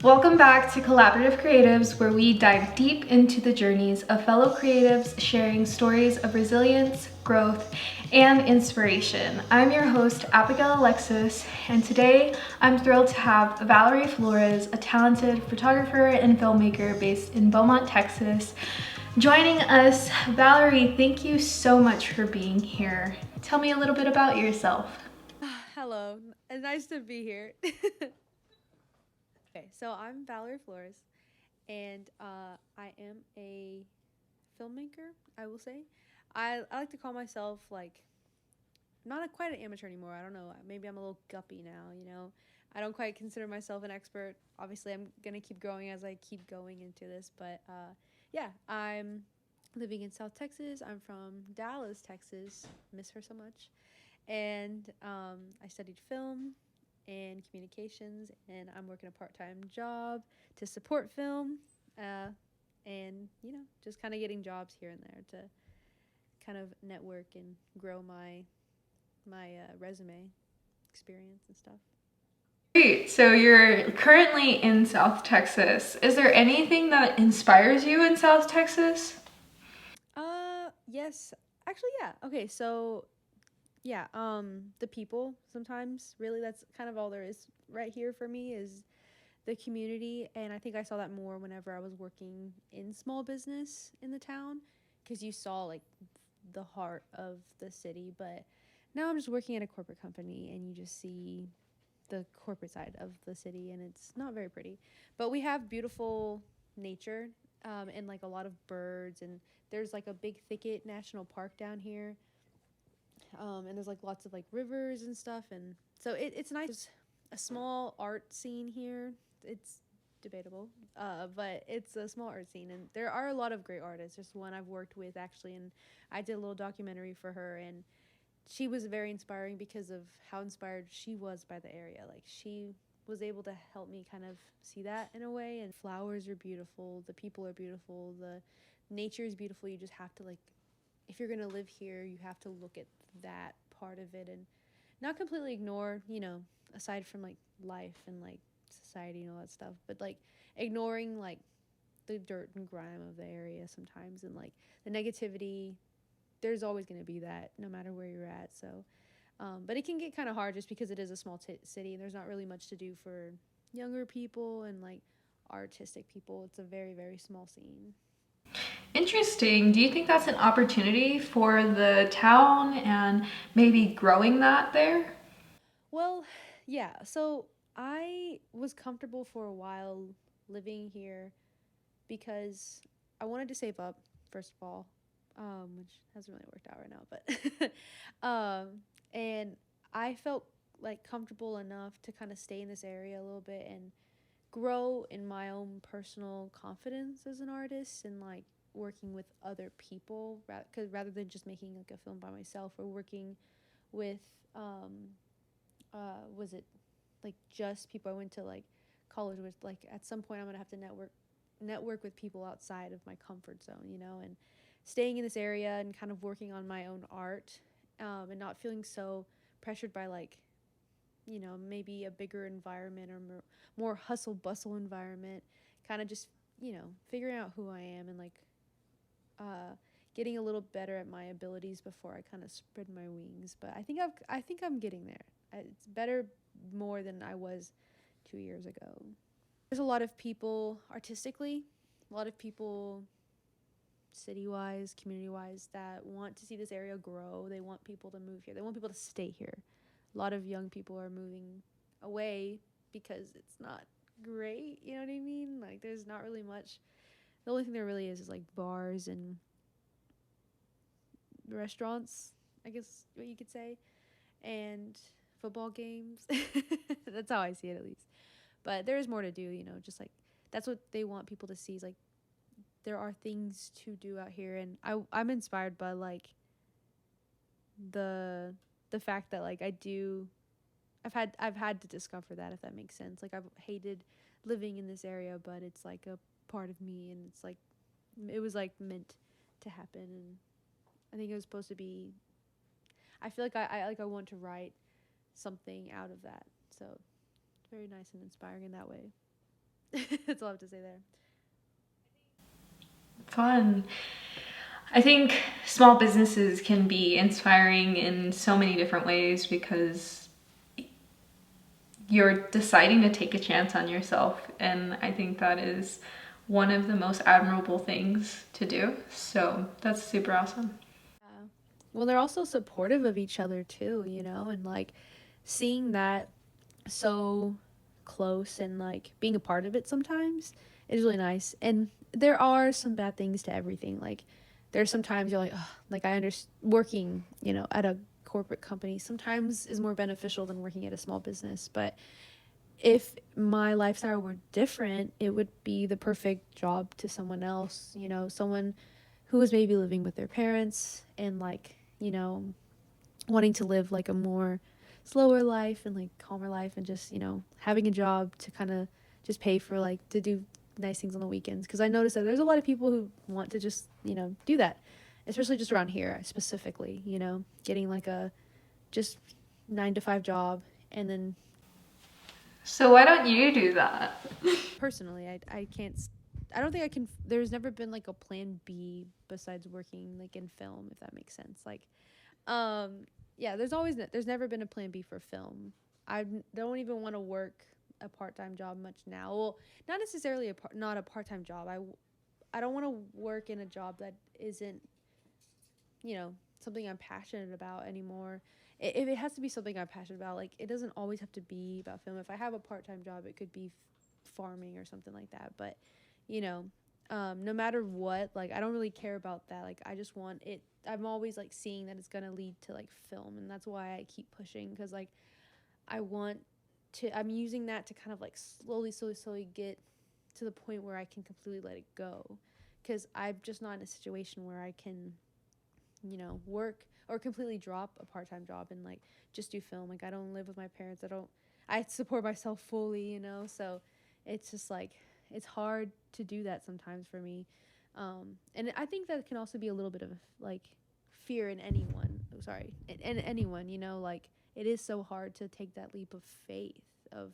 Welcome back to Collaborative Creatives, where we dive deep into the journeys of fellow creatives sharing stories of resilience, growth, and inspiration. I'm your host, Abigail Alexis, and today I'm thrilled to have Valarie Flores, a talented photographer and filmmaker based in Beaumont, Texas, joining us. Valarie, thank you so much for being here. Tell me a little bit about yourself. Hello, nice to be here. Okay, so I'm Valarie Flores, and I am a filmmaker. I will say, I like to call myself like not quite an amateur anymore. I don't know. Maybe I'm a little guppy now. I don't quite consider myself an expert. Obviously, I'm gonna keep growing as I keep going into this. But yeah, I'm living in South Texas. I'm from Dallas, Texas. Miss her so much. And I studied film and communications, and I'm working a part-time job to support film, uh, and just kind of getting jobs here and there to kind of network and grow my resume experience and stuff. Great. So you're currently in South Texas. Is there anything that inspires you in South Texas? Yes, actually, yeah. Okay, so yeah, the people sometimes really that's kind of all there is right here for me is the community, and I think I saw that more whenever I was working in small business in the town because you saw like the heart of the city. But now I'm just working at a corporate company, and you just see the corporate side of the city, and it's not very pretty. But we have beautiful nature, and like a lot of birds, and there's like a big thicket national park down here, and there's like lots of like rivers and stuff, and so it's nice. There's a small art scene here. It's debatable, but it's a small art scene, and there are a lot of great artists. There's one I've worked with actually, and I did a little documentary for her, and she was very inspiring because of how inspired she was by the area. Like she was able to help me kind of see that in a way. And flowers are beautiful, the people are beautiful, the nature is beautiful. You just have to like, if you're gonna live here, you have to look at that part of it and not completely ignore, aside from like life and like society and all that stuff, but like ignoring like the dirt and grime of the area sometimes, and like the negativity. There's always going to be that no matter where you're at. So but it can get kind of hard just because it is a small city and there's not really much to do for younger people and like artistic people. It's a very, very small scene. Interesting. Do you think that's an opportunity for the town and maybe growing that there? Well, yeah. So I was comfortable for a while living here because I wanted to save up, first of all, which hasn't really worked out right now, but and I felt like comfortable enough to kind of stay in this area a little bit and grow in my own personal confidence as an artist and like working with other people, cause rather than just making like a film by myself or working with um was it like just people I went to like college with. Like at some point I'm gonna have to network with people outside of my comfort zone, and staying in this area and kind of working on my own art, and not feeling so pressured by like maybe a bigger environment or more hustle bustle environment. Kind of just figuring out who I am and like uh, getting a little better at my abilities before I kind of spread my wings. But I think I'm getting there. It's better more than I was 2 years ago. There's a lot of people artistically, a lot of people city wise, community wise, that want to see this area grow. They want people to move here. They want people to stay here. A lot of young people are moving away because it's not great. You know what I mean? Like, there's not really much. The only thing there really is like bars and restaurants, I guess what you could say, and football games. That's how I see it, at least. But there is more to do, just like that's what they want people to see is like there are things to do out here. And I'm inspired by like the the fact that like I've had to discover that, if that makes sense. Like I've hated living in this area, but it's like a part of me, and it's like it was like meant to happen. And I think it was supposed to be. I feel like I want to write something out of that. So it's very nice and inspiring in that way. That's all I have to say there. Fun. I think small businesses can be inspiring in so many different ways because you're deciding to take a chance on yourself. And I think that is one of the most admirable things to do. So that's super awesome. Yeah. Well, they're also supportive of each other too, you know, and like seeing that so close and like being a part of it sometimes is really nice. And there are some bad things to everything. Like there's sometimes you're like, oh, like I understand working, you know, at a corporate company sometimes is more beneficial than working at a small business. But if my lifestyle were different, it would be the perfect job to someone else, you know, someone who was maybe living with their parents and like, you know, wanting to live like a more slower life and like calmer life and just, you know, having a job to kind of just pay for like to do nice things on the weekends. Because I noticed that there's a lot of people who want to just, you know, do that, especially just around here specifically, you know, getting like a just 9 to 5 job and then So why don't you do that? personally I can't I don't think I can. There's never been like a plan B besides working like in film, if that makes sense. Like, um, yeah, there's never been a plan B for film. I don't even want to work a part time job much now. Well, not necessarily not a part time job. I don't want to work in a job that isn't, you know, something I'm passionate about anymore. If it has to be something I'm passionate about, like it doesn't always have to be about film. If I have a part time job, it could be farming or something like that. But, you know, no matter what, like I don't really care about that. Like I just want it. I'm always like seeing that it's gonna lead to like film, and that's why I keep pushing because like I want to. I'm using that to kind of like slowly get to the point where I can completely let it go, because I'm just not in a situation where I can, you know, work or completely drop a part-time job and like just do film. Like I don't live with my parents. I support myself fully, you know. So it's just like it's hard to do that sometimes for me. And I think that can also be a little bit of like fear in anyone. Oh, sorry, in anyone, you know, like it is so hard to take that leap of faith of,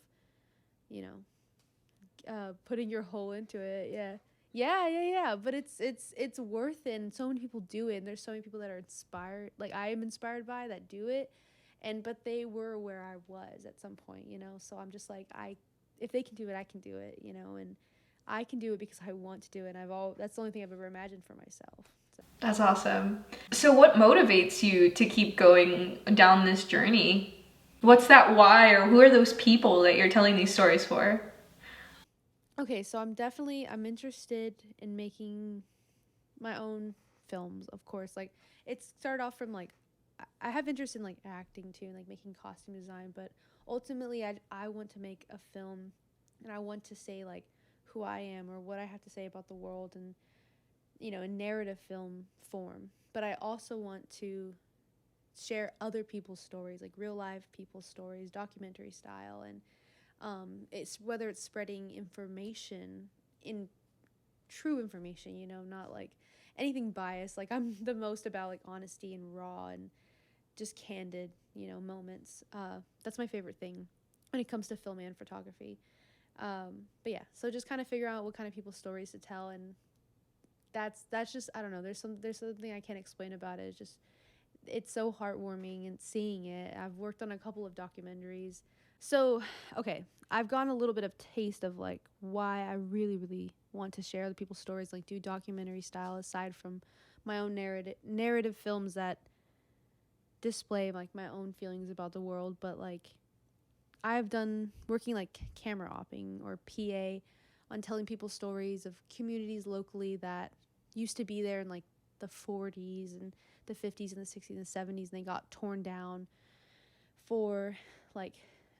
you know, putting your whole into it. Yeah. Yeah. But it's worth it, and so many people do it, and there's so many people that are inspired, like I am inspired by, that do it, and but they were where I was at some point, you know. So I'm just like, if they can do it, I can do it, you know, and I can do it because I want to do it. And that's the only thing I've ever imagined for myself. So. That's awesome. So what motivates you to keep going down this journey? What's that why, or who are those people that you're telling these stories for? Okay, so I'm interested in making my own films, of course. Like it started off from like I have interest in like acting too and like making costume design, but ultimately I want to make a film, and I want to say like who I am or what I have to say about the world, and you know, in narrative film form. But I also want to share other people's stories, like real life people's stories, documentary style, and it's whether it's spreading information in true information, you know, not like anything biased. Like I'm the most about like honesty and raw and just candid, you know, moments. That's my favorite thing when it comes to film and photography. But yeah, so just kind of figure out what kind of people's stories to tell, and that's just, I don't know. There's something I can't explain about it. It's just it's so heartwarming and seeing it. I've worked on a couple of documentaries. So, okay, I've gotten a little bit of taste of like why I really want to share other people's stories, like do documentary style aside from my own narrative films that display like my own feelings about the world, but like I've done working like camera opping or PA on telling people stories of communities locally that used to be there in like the 40s and the 50s and the 60s and the 70s, and they got torn down for like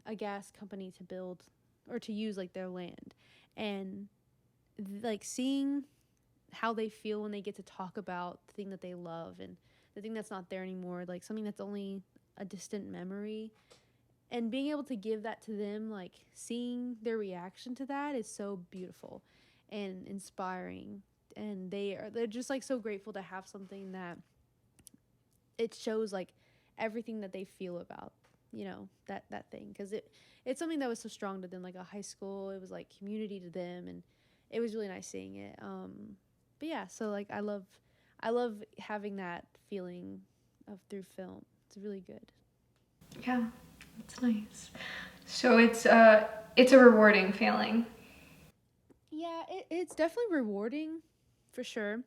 a gas company to build or to use like their land. And like seeing how they feel when they get to talk about the thing that they love and the thing that's not there anymore, like something that's only a distant memory, and being able to give that to them, like seeing their reaction to that is so beautiful and inspiring. And they're just like so grateful to have something that it shows like everything that they feel about that thing, because it's something that was so strong to them, like a high school. It was like community to them, and it was really nice seeing it. But yeah, so like I love having that feeling of through film. It's really good. Yeah, that's nice. So it's a rewarding feeling. Yeah, it's definitely rewarding, for sure.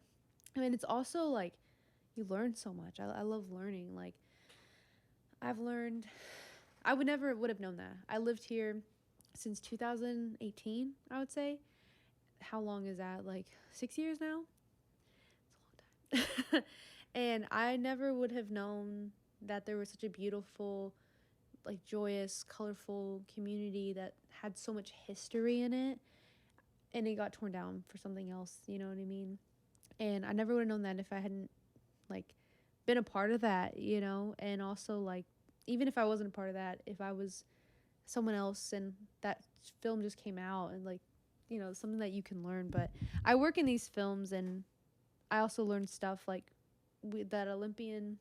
I mean, it's also like you learn so much. I love learning. Like I've learned, I would have known that. I lived here since 2018, I would say. How long is that? Like 6 years now? It's a long time. And I never would have known that there was such a beautiful, like joyous, colorful community that had so much history in it, and it got torn down for something else, you know what I mean? And I never would have known that if I hadn't like been a part of that, and also like even if I wasn't a part of that, if I was someone else and that film just came out, and like something that you can learn. But I work in these films, and I also learned stuff like with that Olympian.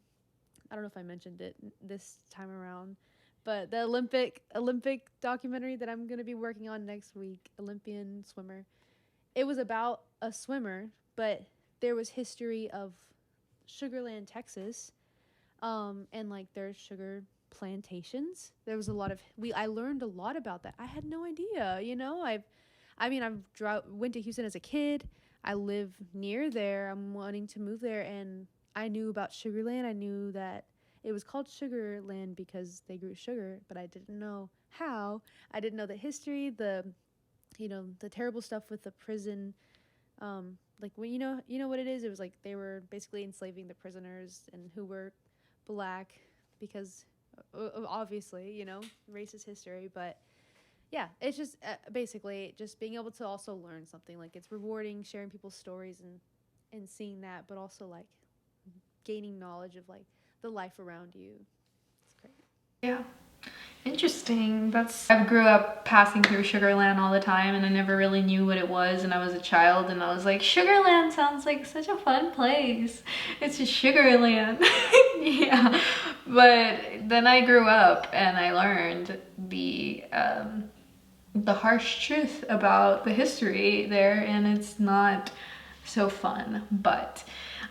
I don't know if I mentioned it this time around, but the Olympic documentary that I'm going to be working on next week, Olympian swimmer. It was about a swimmer, but there was history of Sugarland, Texas, and like there's sugar plantations. There was a lot of we. I learned a lot about that. I had no idea. Went to Houston as a kid. I live near there. I'm wanting to move there, and I knew about Sugarland. I knew that it was called Sugarland because they grew sugar, but I didn't know how. I didn't know the history, the terrible stuff with the prison. Like when you know what it is. It was like they were basically enslaving the prisoners and who were black because obviously racist history. But yeah, it's just basically just being able to also learn something. Like it's rewarding sharing people's stories and seeing that, but also like gaining knowledge of like the life around you. It's great. Yeah. Interesting. I grew up passing through Sugarland all the time and I never really knew what it was, and I was a child and I was like, Sugarland sounds like such a fun place. It's just Sugarland. Yeah. But then I grew up and I learned the harsh truth about the history there, and it's not so fun. But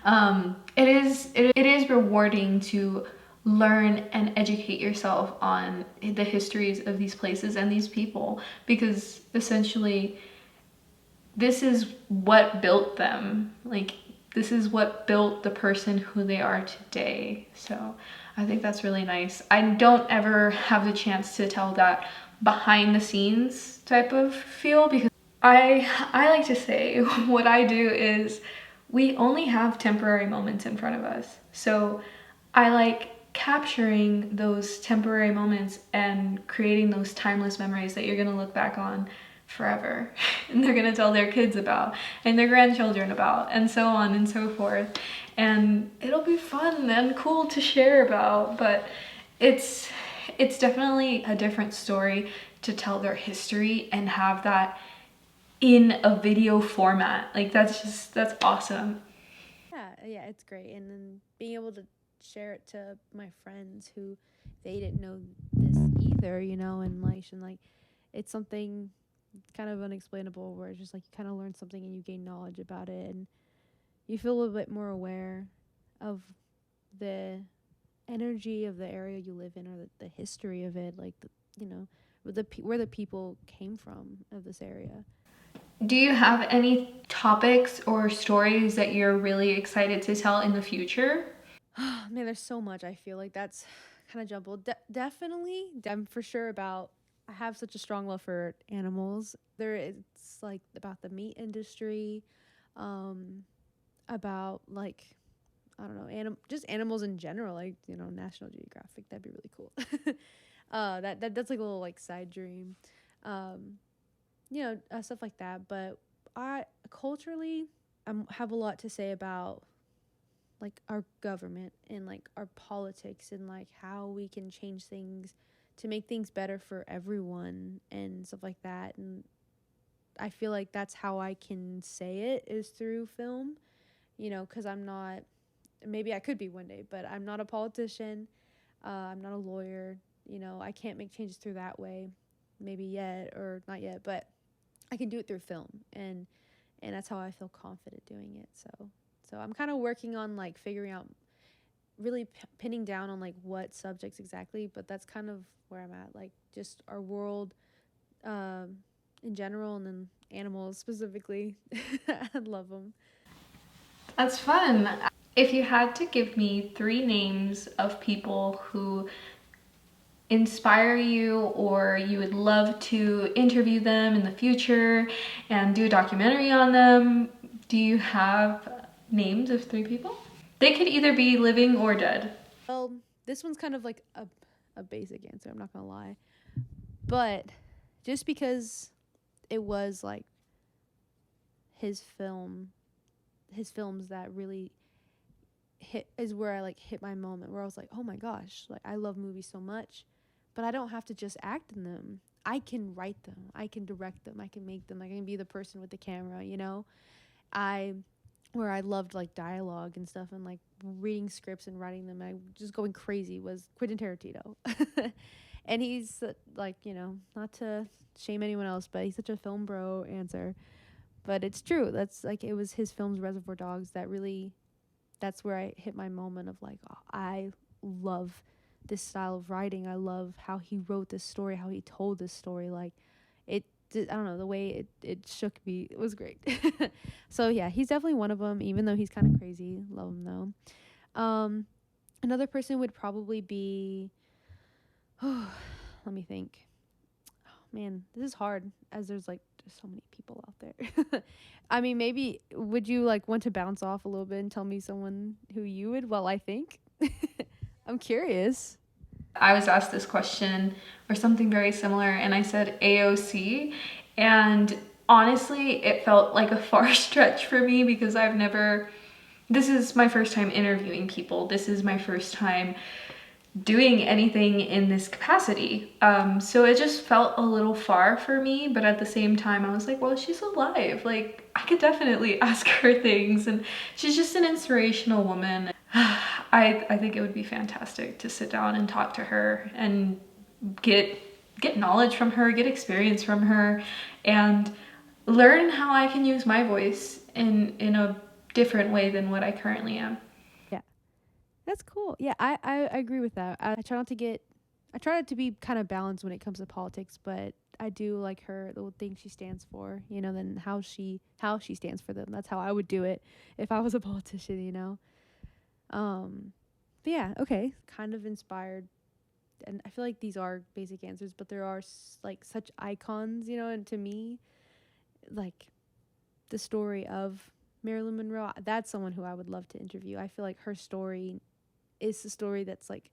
it is rewarding to learn and educate yourself on the histories of these places and these people, because essentially this is what built them. Like this is what built the person who they are today. So I think that's really nice. I don't ever have the chance to tell that behind the scenes type of feel, because I like to say what I do is we only have temporary moments in front of us. So I like capturing those temporary moments and creating those timeless memories that you're going to look back on forever and they're going to tell their kids about and their grandchildren about, and so on and so forth. And it'll be fun and cool to share about. But it's definitely a different story to tell their history and have that in a video format. Like that's awesome. Yeah, it's great. And then being able to share it to my friends who they didn't know this either, and like it's something kind of unexplainable where it's just like you kind of learn something and you gain knowledge about it, and you feel a little bit more aware of the energy of the area you live in, or the history of it, like where the people came from of this area. Do you have any topics or stories that you're really excited to tell in the future? Man, there's so much. I feel like that's kind of jumbled. Definitely, I'm for sure about. I have such a strong love for animals. It's like about the meat industry, about like I don't know, just animals in general. Like National Geographic. That'd be really cool. That's like a little like side dream, um, stuff like that. But I culturally, have a lot to say about like our government and like our politics and like how we can change things to make things better for everyone and stuff like that. And I feel like that's how I can say it is through film, because I'm not, maybe I could be one day, but I'm not a politician. I'm not a lawyer. I can't make changes through that way, maybe yet or not yet, but I can do it through film, and that's how I feel confident doing it. So I'm kind of working on like figuring out, really pinning down on like what subjects exactly, but that's kind of where I'm at, like just our world, um, in general, and then animals specifically. I love them. That's fun. If you had to give me three names of people who inspire you or you would love to interview them in the future and do a documentary on them, do you have names of three people? They could either be living or dead. Well, this one's kind of like a basic answer, I'm not gonna lie, but just because it was like his film his films that really hit is where I like hit my moment where I was like, oh my gosh, like I love movies so much, but I don't have to just act in them. I can write them, I can direct them, I can make them, I can be the person with the camera. I Where I loved like dialogue and stuff, and like reading scripts and writing them, I just going crazy, was Quentin Tarantino. And he's like, not to shame anyone else, but he's such a film bro answer. But it's true. That's like, it was his films, Reservoir Dogs, that really, that's where I hit my moment of like, oh, I love this style of writing. I love how he wrote this story, how he told this story. Like, I don't know, the way it shook me. It was great. So yeah, he's definitely one of them, even though he's kind of crazy. Love him though. Another person would probably be, oh, let me think. Oh, man, this is hard, as there's like just so many people out there. I mean, maybe would you like want to bounce off a little bit and tell me someone who you would, while I think? I'm curious. I was asked this question or something very similar, and I said AOC. And honestly, it felt like a far stretch for me because this is my first time interviewing people. This is my first time doing anything in this capacity. So it just felt a little far for me, but at the same time, I was like, well, she's alive. Like, I could definitely ask her things, and she's just an inspirational woman. I think it would be fantastic to sit down and talk to her and get knowledge from her, get experience from her, and learn how I can use my voice in a different way than what I currently am. Yeah, that's cool. Yeah, I agree with that. I try not to be kind of balanced when it comes to politics, but I do like her, the thing she stands for, then how she stands for them. That's how I would do it if I was a politician. But yeah, okay, kind of inspired, and I feel like these are basic answers, but there are like such icons, and to me, like the story of Marilyn Monroe, that's someone who I would love to interview. I feel like her story is the story that's like,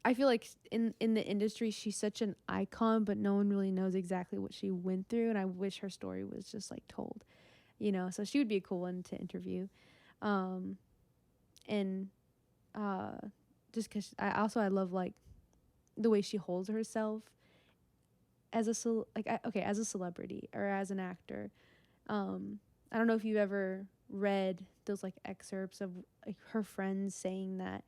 I feel like in the industry she's such an icon, but no one really knows exactly what she went through, and I wish her story was just like told. So she would be a cool one to interview. Um and uh just cuz I love like the way she holds herself as as a celebrity or as an actor. I don't know if you've ever read those like excerpts of like her friends saying that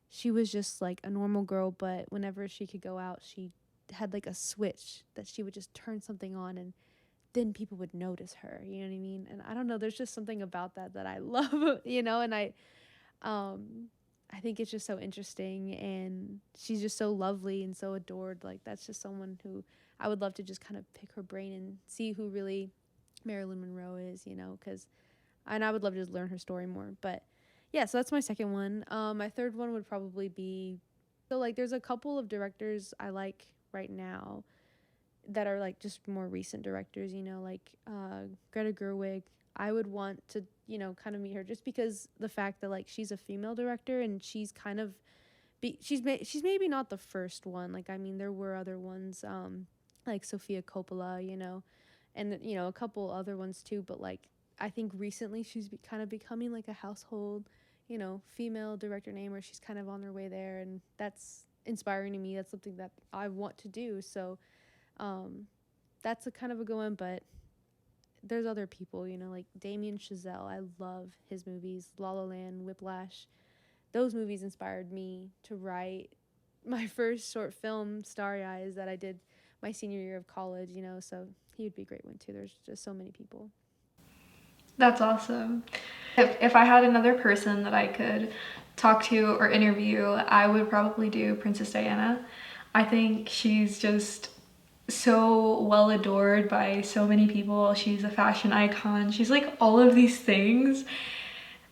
she was just like a normal girl, but whenever she could go out, she had like a switch that she would just turn something on, and then people would notice her. You know what I mean? And I don't know, there's just something about that I love, and um I think it's just so interesting, and she's just so lovely and so adored. Like, that's just someone who I would love to just kind of pick her brain and see who really Marilyn Monroe is, cuz and I would love to just learn her story more. But yeah, so that's my second one. My third one would probably be, so like there's a couple of directors I like right now that are like just more recent directors, like Greta Gerwig. I would want to, kind of meet her, just because the fact that like she's a female director, and she's kind of she's maybe not the first one. Like, I mean, there were other ones, like Sofia Coppola, and a couple other ones too, but like I think recently she's kind of becoming like a household, female director name, where she's kind of on her way there, and that's inspiring to me. That's something that I want to do. So um, that's a kind of a good one, but there's other people, like Damien Chazelle. I love his movies, La La Land, Whiplash. Those movies inspired me to write my first short film, Starry Eyes, that I did my senior year of college, so he would be a great one too. There's just so many people. That's awesome. If I had another person that I could talk to or interview, I would probably do Princess Diana. I think she's just so well adored by so many people. She's a fashion icon. She's like all of these things.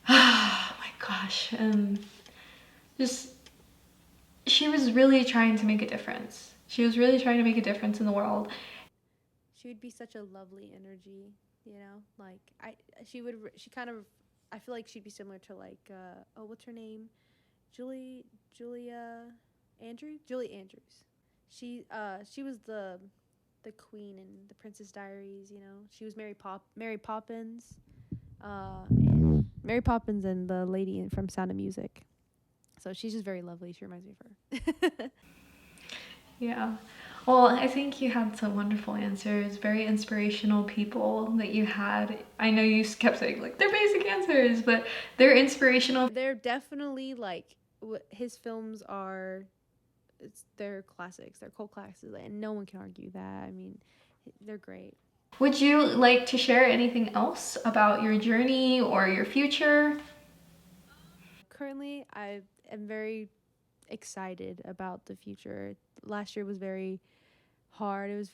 Oh my gosh. And just, she was really trying to make a difference. She was really trying to make a difference in the world. She would be such a lovely energy, like she kind of, I feel like she'd be similar to like, oh, what's her name? Julia Julie Andrews. She was the queen in the Princess Diaries. She was Mary Poppins, and Mary Poppins and the lady from Sound of Music. So she's just very lovely. She reminds me of her. Yeah. Well, I think you had some wonderful answers, very inspirational people that you had. I know you kept saying, like, they're basic answers, but they're inspirational. They're definitely like, his films are, they're classics. They're cult classics, and no one can argue that. I mean, they're great. Would you like to share anything else about your journey or your future? Currently, I am very excited about the future. Last year was very hard. It was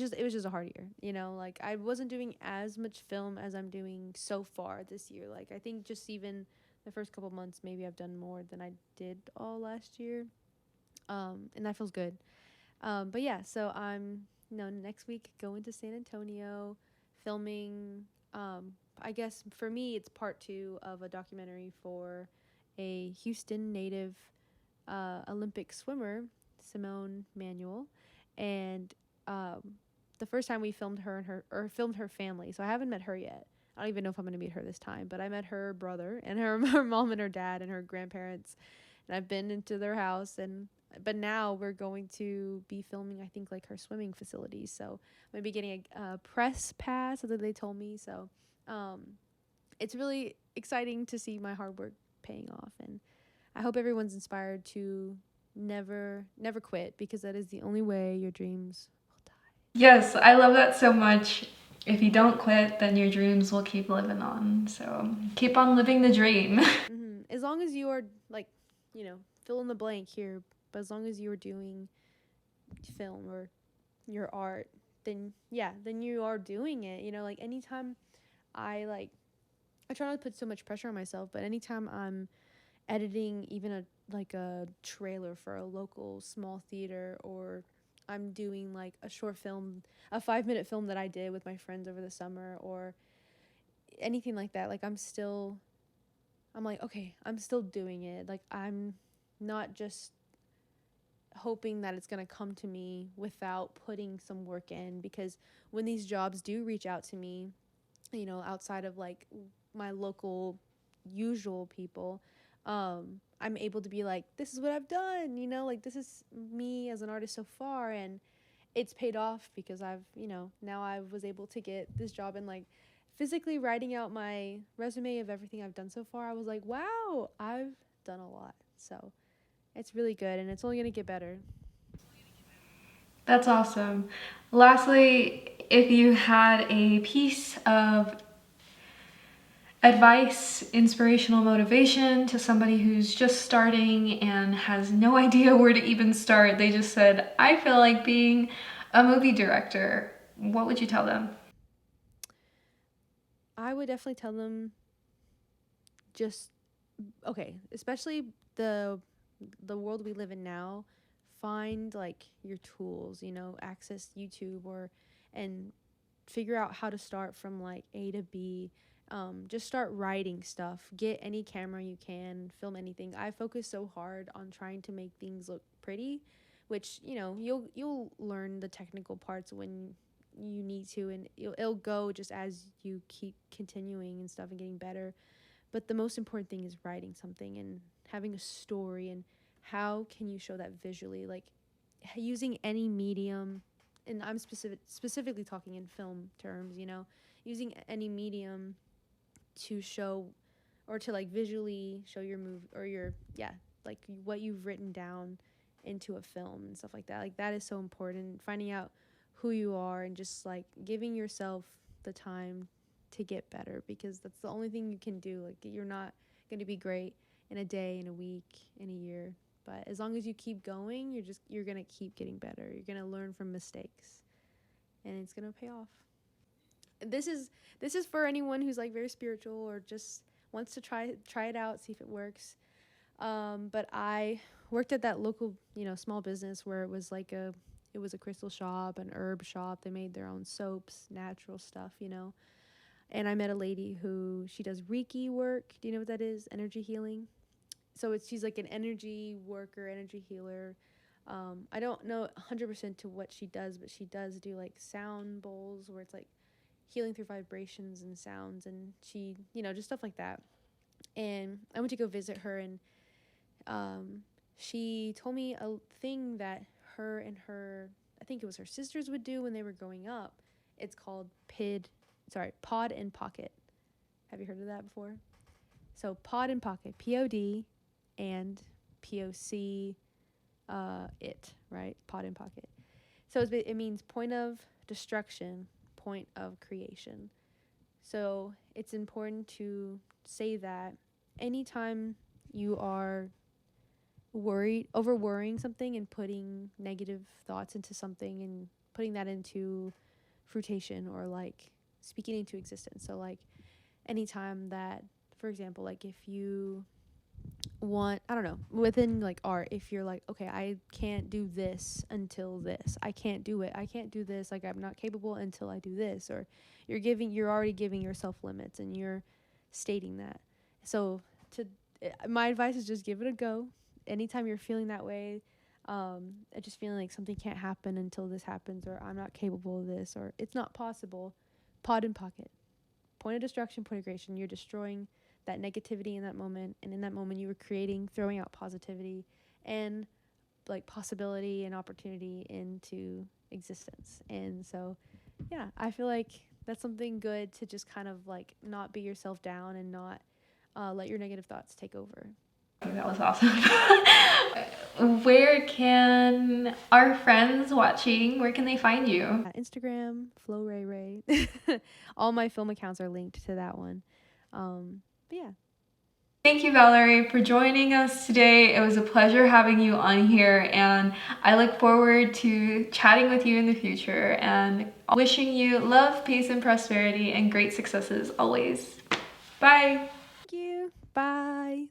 just a hard year. Like, I wasn't doing as much film as I'm doing so far this year. Like, I think just even the first couple months, maybe I've done more than I did all last year. And that feels good. But yeah, so I'm, next week going to San Antonio, filming. I guess for me, it's part two of a documentary for a Houston native Olympic swimmer, Simone Manuel, and the first time we filmed filmed her family. So I haven't met her yet. I don't even know if I'm going to meet her this time, but I met her brother and her mom and her dad and her grandparents, and I've been into their house. But now we're going to be filming, I think, like her swimming facilities. So I'm gonna be getting a press pass, that they told me. So um, it's really exciting to see my hard work paying off, and I hope everyone's inspired to never quit, because that is the only way your dreams will die. Yes, I love that so much. If you don't quit, then your dreams will keep living on. So keep on living the dream. As long as you are, like, fill in the blank here, but as long as you are doing film or your art, then yeah, then you are doing it. Like, anytime I try not to put so much pressure on myself, but anytime I'm editing even a trailer for a local small theater, or I'm doing like a short film, a 5-minute film that I did with my friends over the summer, or anything like that, like, I'm like, okay, I'm still doing it. Like, I'm not just hoping that it's going to come to me without putting some work in, because when these jobs do reach out to me, outside of like my local usual people, I'm able to be like, this is what I've done, like, this is me as an artist so far, and it's paid off, because now I was able to get this job, and like, physically writing out my resume of everything I've done so far, I was like, wow, I've done a lot. So it's really good, and it's only going to get better. That's awesome. Lastly, if you had a piece of advice, inspirational motivation to somebody who's just starting and has no idea where to even start, they just said, I feel like being a movie director, what would you tell them? I would definitely tell them, just, okay, especially the world we live in now, find like your tools, access YouTube, and figure out how to start from like A to B. Just start writing stuff. Get any camera you can, film anything. I focus so hard on trying to make things look pretty, which, you'll learn the technical parts when you need to, and it'll go just as you keep continuing and stuff and getting better. But the most important thing is writing something and having a story, and how can you show that visually, like, using any medium, and I'm specifically talking in film terms, using any medium to show, or to like visually show your move, or your, yeah, like what you've written down into a film and stuff like that. Like that is so important. Finding out who you are and just like giving yourself the time to get better, because that's the only thing you can do. Like you're not going to be great in a day, in a week, in a year, but as long as you keep going, you're going to keep getting better. You're going to learn from mistakes and it's going to pay off. This is for anyone who's like very spiritual or just wants to try it out, see if it works. But I worked at that local, small business where it was a crystal shop, an herb shop. They made their own soaps, natural stuff, And I met a lady who, she does Reiki work. Do you know what that is? Energy healing. So she's like an energy worker, energy healer. I don't know 100% to what she does, but she does do like sound bowls where it's like healing through vibrations and sounds, and she, just stuff like that. And I went to go visit her, and she told me a thing that her and I think it was her sisters would do when they were growing up. It's called pod and pocket. Have you heard of that before? So pod and pocket, POD and POC, it, right? Pod and pocket. So it means point of destruction, point of creation. So it's important to say that anytime you are over worrying something and putting negative thoughts into something and putting that into fruition or like speaking into existence. So like anytime that, for example, like if you want, I don't know, within like art, if you're like, okay, I can't do this until this, I can't do it, I can't do this, like I'm not capable until I do this, or you're already giving yourself limits and you're stating that. So my advice is just give it a go. Anytime you're feeling that way, just feeling like something can't happen until this happens, or I'm not capable of this, or it's not possible, pod and pocket, point of destruction, point of creation. You're destroying that negativity in that moment, and in that moment you were throwing out positivity and like possibility and opportunity into existence. And so yeah, I feel like that's something good to just kind of like not beat yourself down and not let your negative thoughts take over. That was awesome. Where can our friends watching, where can they find you? Instagram, Floray. All my film accounts are linked to that one. But yeah. Thank you, Valarie, for joining us today. It was a pleasure having you on here, and I look forward to chatting with you in the future and wishing you love, peace, and prosperity and great successes always. Bye. Thank you. Bye.